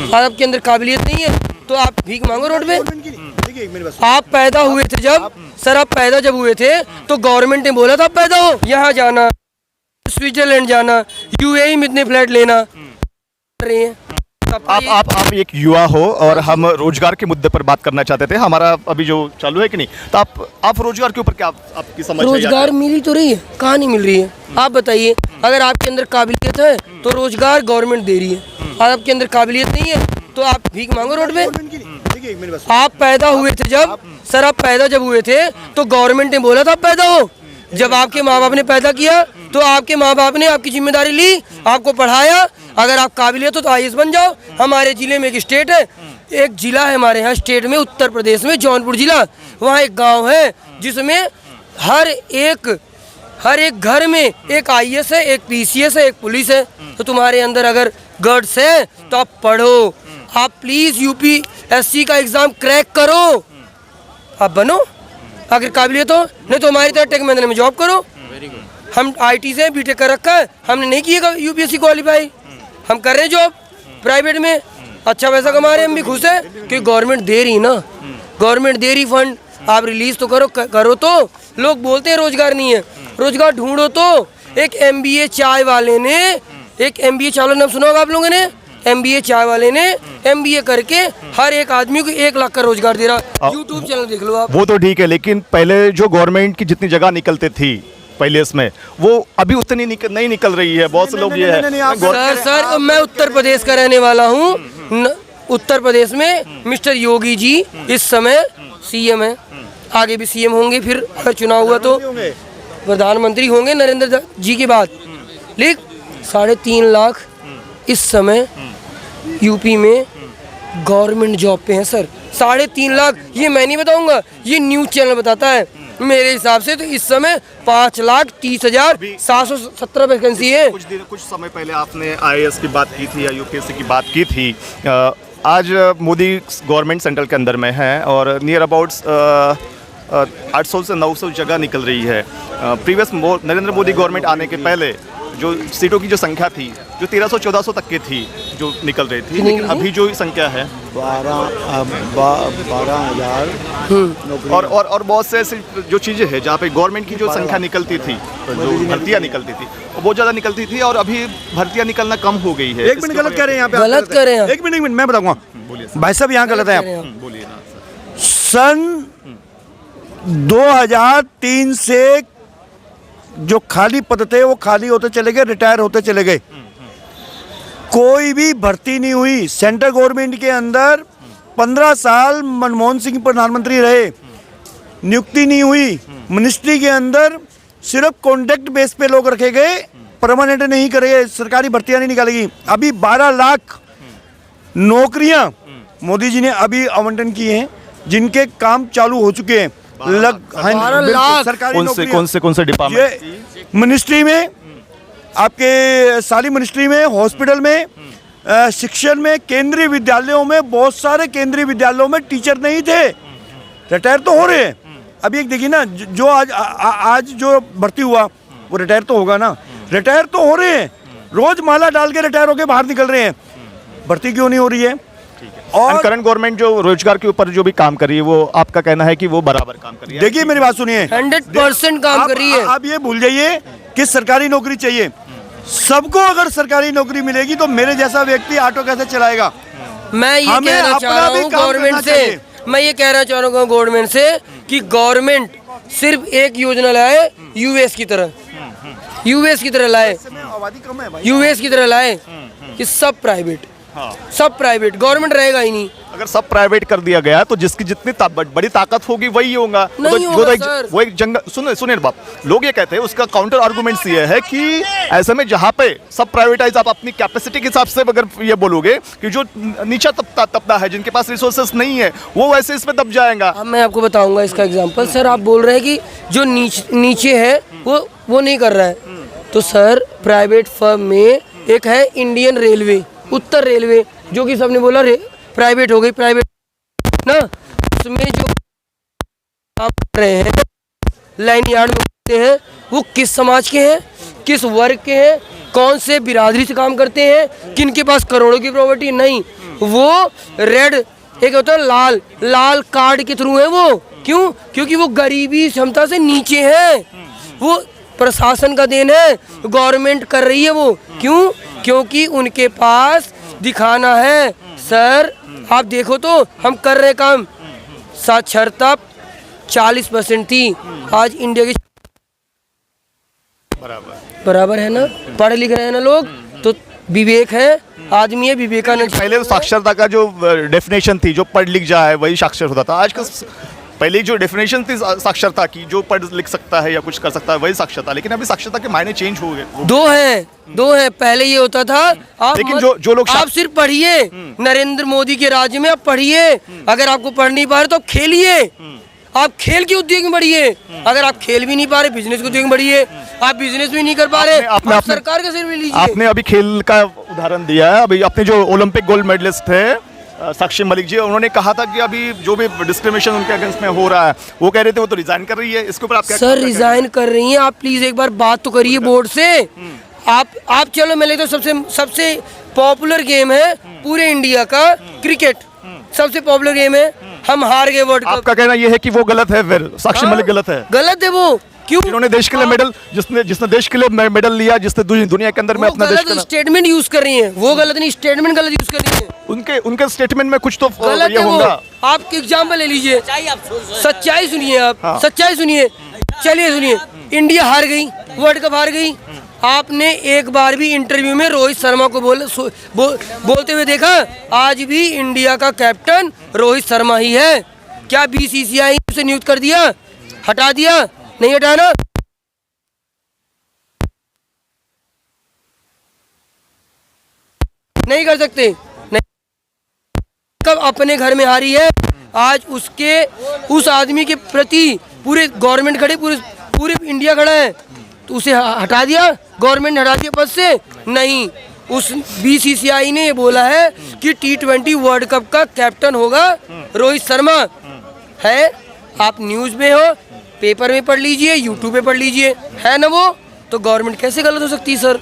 और आपके अंदर काबिलियत नहीं है तो आप भीख मांगो रोड पे। आप पैदा हुए थे जब सर, आप पैदा जब हुए थे तो गवर्नमेंट ने बोला था आप पैदा हो, यहाँ जाना, स्विट्जरलैंड जाना, यूएई में इतने फ्लैट लेना रही है। आप एक युवा हो और हम रोजगार के मुद्दे पर बात करना चाहते थे। हमारा अभी जो चालू है कि नहीं, तो आप रोजगार के ऊपर क्या आपकी समझ है? रोजगार मिली तो रही है, कहाँ नहीं मिल रही है? आप बताइए, अगर आपके अंदर काबिलियत है तो रोजगार गवर्नमेंट दे रही है, और आपके अंदर काबिलियत नहीं है तो आप भीख मांगो रोड पे। आप पैदा हुए थे जब सर, आप पैदा जब हुए थे तो गवर्नमेंट ने बोला था आप पैदा हो। जब आपके माँ बाप ने पैदा किया तो आपके माँ बाप ने आपकी जिम्मेदारी ली, आपको पढ़ाया। अगर आप काबिलियत हो तो आईएएस बन जाओ। हमारे जिले में एक स्टेट है, एक जिला है हमारे यहाँ स्टेट में, उत्तर प्रदेश में जौनपुर जिला। वहाँ एक गांव है जिसमें हर एक घर में एक आईएएस है, एक पीसीएस है, एक पुलिस है। तो तुम्हारे अंदर अगर गट्स है तो आप पढ़ो, आप प्लीज यूपीएससी का एग्जाम क्रैक करो, आप बनो अगर काबिलियत हो। नहीं तो हमारी तरह टेक महिंद्रा में जॉब करो। हम आईटी से बीटेक कर रखा है, हमने नहीं किया यूपीएससी क्वालिफाई, हम कर रहे हैं जॉब प्राइवेट में, अच्छा पैसा कमा रहे हैं, हम भी खुश हैं क्योंकि गवर्नमेंट दे रही ना, गवर्नमेंट दे रही फंड। आप रिलीज तो करो तो लोग बोलते हैं रोजगार नहीं है, रोजगार ढूंढो तो। एक एमबीए चाय वाले ने, एक एमबीए चाय वाले नाम सुना होगा आप लोगों ने, एमबीए चाय वाले ने एमबीए करके हर एक आदमी को 1 लाख का रोजगार दे रहा। यूट्यूब चैनल देख लो आप। वो तो ठीक है, लेकिन पहले जो गवर्नमेंट की जितनी जगह निकलती थी पहले इसमें, वो अभी उतनी नहीं निकल रही है। बहुत से लोग ये है सर, मैं उत्तर प्रदेश का रहने वाला हूँ। उत्तर प्रदेश में मिस्टर योगी जी इस समय सीएम है, आगे भी सीएम होंगे, फिर अगर चुनाव हुआ तो प्रधानमंत्री होंगे नरेंद्र जी के बाद। लेकिन 3.5 लाख इस समय यूपी में गवर्नमेंट जॉब पे हैं सर। 3.5 लाख, ये मैं नहीं बताऊंगा, ये न्यूज चैनल बताता है। मेरे हिसाब से तो इस समय 5,30,717 वैकेंसी है। कुछ समय पहले आपने आईएएस की बात की थी या यूपीएससी की बात की थी। आज मोदी गवर्नमेंट सेंट्रल के अंदर में है और नियर अबाउट 800 से 900 जगह निकल रही है। प्रीवियस नरेंद्र मोदी गवर्नमेंट आने के पहले जो सीटों की जो संख्या थी, जो 1300-1400 तक की थी जो निकल रही थी, लेकिन अभी जो संख्या है 12,000 और बहुत से ऐसी जो चीज़ें हैं जहाँ पे गवर्नमेंट की जो संख्या निकलती थी, जो भर्तियाँ निकलती थी, वो बहुत ज़्यादा निकलती थी और अभी भर्तियाँ निकलना कम हो गई है। एक मिनट, गलत कह रहे हैं यहाँ पे, गलत कर रहे हैं। एक मिनट मैं बताऊंगा भाई साहब, यहाँ गलत है आप। बोलिए ना। सन 2003 से जो खाली पद थे वो खाली होते चले गए, रिटायर होते चले गए, कोई भी भर्ती नहीं हुई। सेंट्रल गवर्नमेंट के अंदर 15 साल मनमोहन सिंह प्रधानमंत्री रहे, नियुक्ति नहीं हुई। मिनिस्ट्री के अंदर सिर्फ कॉन्ट्रैक्ट बेस पे लोग रखे गए, परमानेंट नहीं करे, सरकारी भर्तियां नहीं निकालेगी। अभी 12 लाख नौकरियां मोदी जी ने अभी आवंटन किए हैं, जिनके काम चालू हो चुके हैं। 12 लाख सरकारी कौन से डिपार्टमेंट? मिनिस्ट्री में, आपके सारी मिनिस्ट्री में, हॉस्पिटल में, शिक्षण में, केंद्रीय विद्यालयों में, बहुत सारे केंद्रीय विद्यालयों में टीचर नहीं थे, रिटायर तो हो रहे हैं। अभी एक देखिए ना, जो आज जो भर्ती हुआ वो रिटायर तो होगा ना, रिटायर तो हो रहे हैं, रोज माला डाल के रिटायर होके बाहर निकल रहे हैं, भर्ती क्यों नहीं हो रही है? और करंट गवर्नमेंट जो रोजगार के ऊपर जो भी काम कर रही है, वो आपका कहना है कि वो बराबर काम कर रही है? देखिए मेरी बात सुनिए, 100% काम कर रही है। आप ये भूल जाइए कि सरकारी नौकरी चाहिए सबको। अगर सरकारी नौकरी मिलेगी तो मेरे जैसा व्यक्ति ऑटो कैसे चलाएगा? मैं ये कहना चाह रहा हूँ गवर्नमेंट से, मैं ये कहना चाह रहा हूँ गवर्नमेंट से कि गवर्नमेंट सिर्फ एक योजना लाए, यूएस की तरह, यूएस की तरह लाए, यूएस की तरह लाए कि सब प्राइवेट, सब प्राइवेट, गवर्नमेंट रहेगा ही नहीं। अगर सब प्राइवेट कर दिया गया तो जिसकी जितनी बड़ी ताकत होगी वही होगा। नहीं तो होगा सर। वो एक जंगल, सुनिए बाप, लोग ये कहते हैं, उसका काउंटर आर्गुमेंट्स ये है कि ऐसे में जहाँ पे सब प्राइवेटाइज, आप अपनी कैपेसिटी के हिसाब से अगर ये बोलोगे कि जो नीचा तबका है, जिनके पास रिसोर्सेस नहीं है, वो वैसे इसमें दब जाएगा। अब मैं आपको बताऊंगा इसका एग्जांपल। सर आप बोल रहे हैं कि जो नीचे है वो नहीं कर रहा है, तो सर प्राइवेट फर्म में एक है इंडियन रेलवे, उत्तर रेलवे, जो कि सबने बोला प्राइवेट हो गई, प्राइवेट ना, उसमें जो काम कर रहे हैं लाइन यार्ड में होते हैं, वो किस समाज के हैं, किस वर्ग के हैं, कौन से बिरादरी से काम करते हैं, किन के पास करोड़ों की प्रॉपर्टी? नहीं, वो रेड, एक होता है लाल, लाल कार्ड के थ्रू है वो। क्यों? क्योंकि वो गरीबी क्षमता से नीचे है। वो प्रशासन का देन है, गवर्नमेंट कर रही है वो। क्यों? क्योंकि उनके पास दिखाना है। सर आप देखो तो हम कर रहे काम। साक्षरता 40% थी, आज इंडिया की बराबर है ना। पढ़े लिख रहे हैं ना लोग, तो विवेक है, आदमी है, विवेकानंद। पहले तो साक्षरता का जो डेफिनेशन थी, जो पढ़ लिख जाए वही साक्षर होता था। आज पहले जो डेफिनेशन थी साक्षरता की, जो पढ़ लिख सकता है या कुछ कर सकता है वही साक्षरता। लेकिन अभी साक्षरता के मायने चेंज हो गए। दो हैं। पहले ये होता था आप, लेकिन जो लोग आप सिर्फ पढ़िए, नरेंद्र मोदी के राज्य में आप पढ़िए। अगर आपको पढ़ नहीं पा रहे तो आप खेलिए, आप खेल के उद्योग में बढ़िए। अगर आप खेल भी नहीं पा रहे, बिजनेस के उद्योग में बढ़िए। आप बिजनेस भी नहीं कर पा रहे, आप सरकार का सिर में लीजिए। आपने अभी खेल का उदाहरण दिया है। अभी अपने जो ओलंपिक गोल्ड मेडलिस्ट थे साक्षी मलिक जी, उन्होंने कहा था कि अभी जो भी डिस्क्रिमिनेशन उनके अगेंस्ट में हो रहा है, वो कह रहे थे वो तो रिजाइन कर रही है। इसके ऊपर आप क्या? सर रिजाइन कर रही हैं, आप प्लीज एक बार बात तो करिए बोर्ड से। आप चलो, मैं तो सबसे पॉपुलर गेम है पूरे इंडिया का क्रिकेट, सबसे पॉपुलर गेम है। हम हार गए वर्ल्ड कप। आपका कहना यह है कि वो गलत है, फिर साक्षी मलिक गलत है? गलत है वो। क्यों? जिन्होंने देश के लिए मेडल, जिसने देश के लिए मेडल लिया, जिसने दुनिया के अंदर में अपना देश का स्टेटमेंट यूज कर रही है। वो गलत नहीं, स्टेटमेंट गलत यूज कर रही है। उनके स्टेटमेंट में कुछ तो गलत ये है वो। होगा। आप एग्जाम्पल ले लीजिए, सच्चाई सुनिए आप। हाँ। सच्चाई सुनिए, चलिए सुनिए। इंडिया हार गई, वर्ल्ड कप हार गई। आपने एक बार भी इंटरव्यू में रोहित शर्मा को बोलते हुए देखा? आज भी इंडिया का कैप्टन रोहित शर्मा ही है। क्या बीसीसीआई ने उसे नियुक्त कर दिया, हटा दिया? नहीं हटाना। नहीं कर सकते। नहीं, कब अपने घर में हारी है। आज उस आदमी के प्रति पूरे गवर्नमेंट खड़े, पूरे इंडिया खड़ा है, तो उसे हटा दिया, गवर्नमेंट ने हटा दिया पद से? नहीं, उस बीसीसीआई ने ये बोला है कि T20 वर्ल्ड कप का कैप्टन होगा रोहित शर्मा है। आप न्यूज़ में हो, पेपर में पढ़ लीजिए, यूट्यूब पे पढ़ लीजिए, है ना वो। तो गवर्नमेंट कैसे गलत हो सकती है सर?